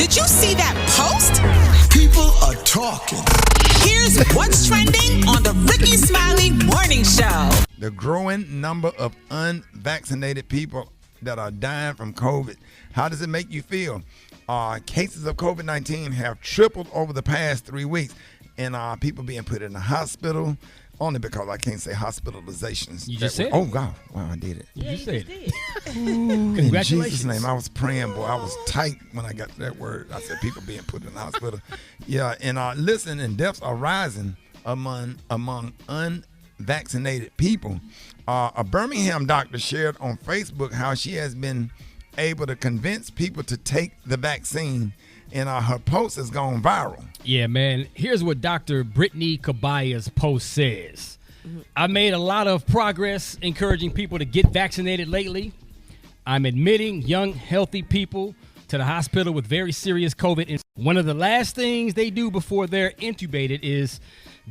Did you see that post? People are talking. Here's what's trending on the Rickey Smiley Morning Show. The growing number of unvaccinated people that are dying from COVID. How does it make you feel? Cases of COVID-19 have tripled over the past 3 weeks, and people being put in the hospital. Only because I can't say hospitalizations. You just said it. Oh, God. Wow, I did it. Yeah, you said it. In Jesus' name, I was praying, boy. I was tight when I got to that word. I said people being put in the hospital. Yeah, and listen, and deaths are rising among unvaccinated people. A Birmingham doctor shared on Facebook how she has been able to convince people to take the vaccine, and her post has gone viral. Yeah, man. Here's what Dr. Brittany Kabaya's post says. I made a lot of progress encouraging people to get vaccinated lately. I'm admitting young, healthy people to the hospital with very serious COVID. And one of the last things they do before they're intubated is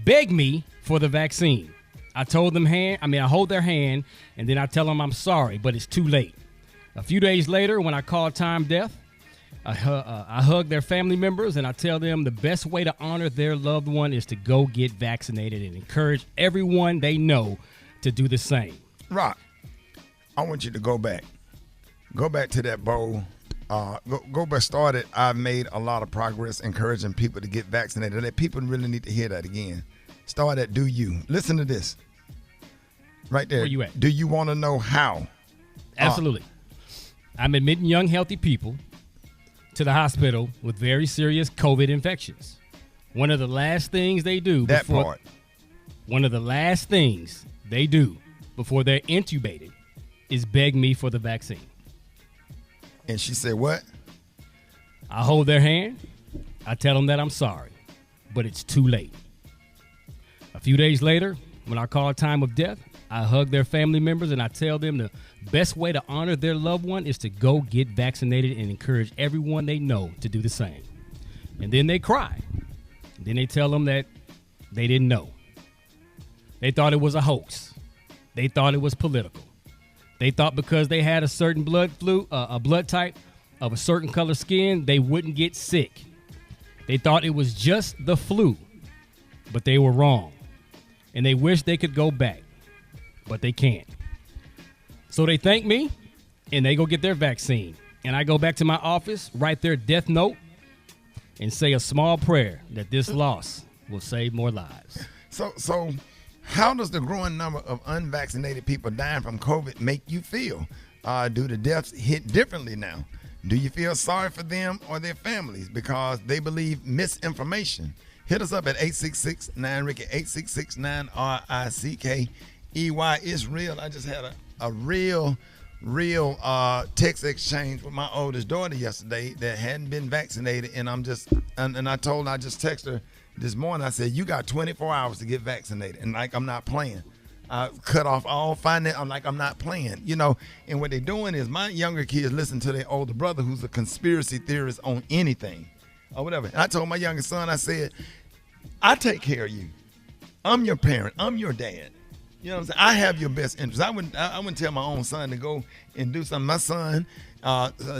beg me for the vaccine. I hold their hand, and then I tell them I'm sorry, but it's too late. A few days later, when I call time death, I hug their family members, and I tell them the best way to honor their loved one is to go get vaccinated, and encourage everyone they know to do the same. Rock, I want you to go back. Go back to that bowl. Go back. Started. I've made a lot of progress encouraging people to get vaccinated. That people really need to hear that again. Start at do you. Listen to this. Right there. Where you at? Do you want to know how? Absolutely. I'm admitting young, healthy people to the hospital with very serious COVID infections. One of the last things they do before they're intubated is beg me for the vaccine. And she said what? I hold their hand. I tell them that I'm sorry, but it's too late. A few days later, when I call time of death, I hug their family members, and I tell them the best way to honor their loved one is to go get vaccinated, and encourage everyone they know to do the same. And then they cry. And then they tell them that they didn't know. They thought it was a hoax. They thought it was political. They thought because they had a certain blood type of a certain color skin, they wouldn't get sick. They thought it was just the flu, but they were wrong. And they wish they could go back, but they can't. So they thank me, and they go get their vaccine. And I go back to my office, write their death note, and say a small prayer that this loss will save more lives. So how does the growing number of unvaccinated people dying from COVID make you feel? Do the deaths hit differently now? Do you feel sorry for them or their families because they believe misinformation? Hit us up at 866-9-RICKEY, 866-9-RICKEY. It's real. I just had a real text exchange with my oldest daughter yesterday that hadn't been vaccinated, and I just texted her this morning. I said, you got 24 hours to get vaccinated, and like I'm not playing. I cut off all finance. I'm not playing, and what they're doing is my younger kids listen to their older brother who's a conspiracy theorist on anything or whatever. And I told my youngest son, I said, I take care of you. I'm your parent. I'm your dad. You know what I'm saying? I have your best interest. I wouldn't tell my own son to go and do something. My son,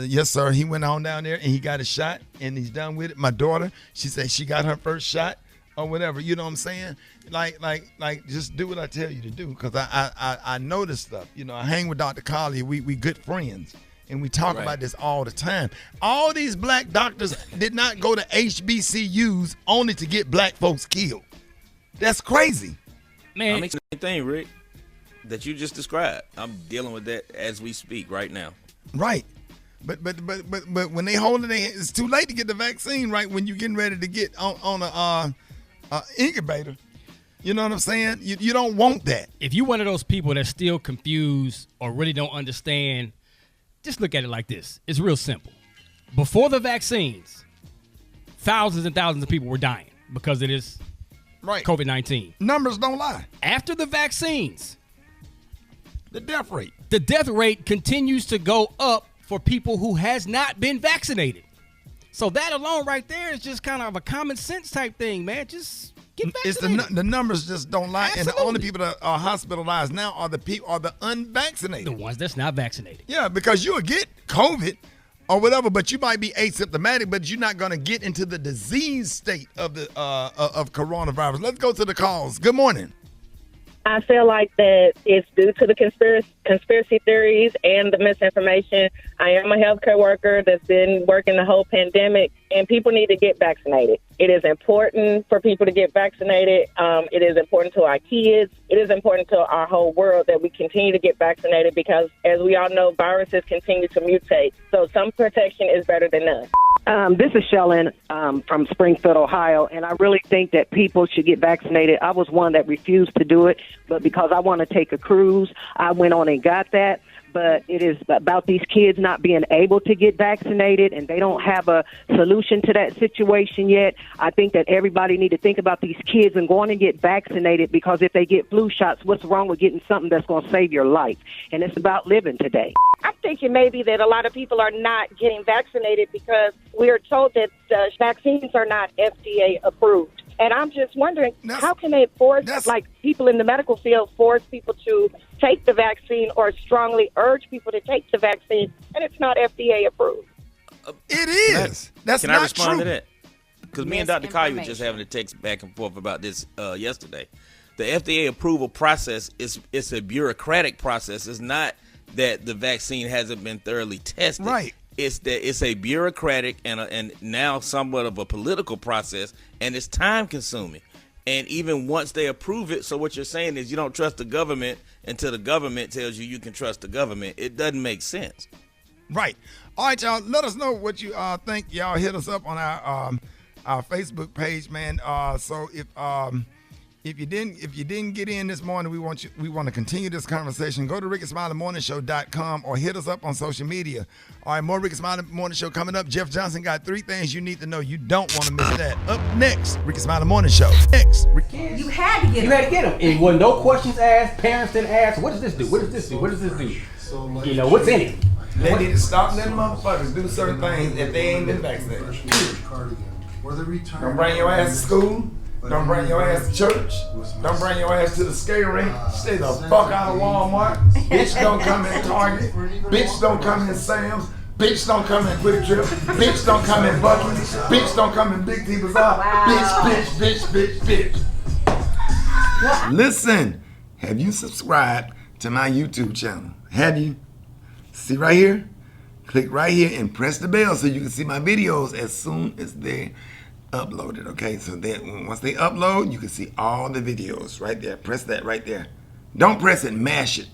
yes, sir, he went on down there and he got a shot and he's done with it. My daughter, she said she got her first shot or whatever. You know what I'm saying? Like, just do what I tell you to do, because I know this stuff. I hang with Dr. Collier. We good friends. And we talk about this all the time. All these black doctors did not go to HBCUs only to get black folks killed. That's crazy. Man, I'm the same thing, Rick, that you just described. I'm dealing with that as we speak right now. Right. But when they hold it, it's too late to get the vaccine, right? When you're getting ready to get on a incubator. You know what I'm saying? You don't want that. If you're one of those people that's still confused or really don't understand, just look at it like this. It's real simple. Before the vaccines, thousands and thousands of people were dying because of this COVID-19. Numbers don't lie. After the vaccines, the death rate continues to go up for people who has not been vaccinated. So that alone right there is just kind of a common sense type thing, man. Just get vaccinated. The numbers just don't lie. Absolutely. And the only people that are hospitalized now are the unvaccinated. The ones that's not vaccinated. Yeah, because you'll get COVID or whatever, but you might be asymptomatic, but you're not going to get into the disease state of the of coronavirus. Let's go to the calls. Good morning. I feel like that it's due to the conspiracy theories and the misinformation. I am a healthcare worker that's been working the whole pandemic, and people need to get vaccinated. It is important for people to get vaccinated. It is important to our kids. It is important to our whole world that we continue to get vaccinated because, as we all know, viruses continue to mutate. So some protection is better than none. This is Shellin from Springfield, Ohio, and I really think that people should get vaccinated. I was one that refused to do it, but because I want to take a cruise, I went on and got that. But it is about these kids not being able to get vaccinated, and they don't have a solution to that situation yet. I think that everybody need to think about these kids and going and get vaccinated, because if they get flu shots, what's wrong with getting something that's going to save your life? And it's about living today. I'm thinking maybe that a lot of people are not getting vaccinated because we are told that vaccines are not FDA approved. And I'm just wondering, how can they force, like people in the medical field, force people to take the vaccine or strongly urge people to take the vaccine, and it's not FDA approved? It is. That's Can not I respond true. to that? Because me and Dr. Kaya were just having a text back and forth about this yesterday. The FDA approval process it's a bureaucratic process. It's not that the vaccine hasn't been thoroughly tested. Right. It's that it's a bureaucratic and now somewhat of a political process, and it's time consuming. And even once they approve it, so what you're saying is you don't trust the government until the government tells you can trust the government. It doesn't make sense. Right. All right, y'all. Let us know what you think. Y'all hit us up on our Facebook page, man. So if you didn't get in this morning, we want to continue this conversation. Go to RickySmileyMorningShow.com or hit us up on social media. All right, more Rickey Smiley Morning Show coming up. Jeff Johnson got 3 things you need to know. You don't want to miss that. Up next, Rickey Smiley Morning Show. Next, You had to get them. And when no questions asked, parents didn't ask, what does this do? What does this do? What does this do? You know, what's in it? They need to stop letting motherfuckers do certain things if they ain't been vaccinated. Don't bring your ass to school. Don't bring your ass to church. Don't bring your ass to the skate rink. Stay the fuck out of Walmart. Bitch don't come in Target. Bitch don't come in Sam's. Bitch don't come in Quick Trip. Bitch don't come in Buc-ee's. Bitch don't come in Big T Bazaar. Bitch. Listen, have you subscribed to my YouTube channel? Have you? See right here? Click right here and press the bell so you can see my videos as soon as they're uploaded, okay? So that once they upload, you can see all the videos right there. Press that right there. Don't press it, mash it.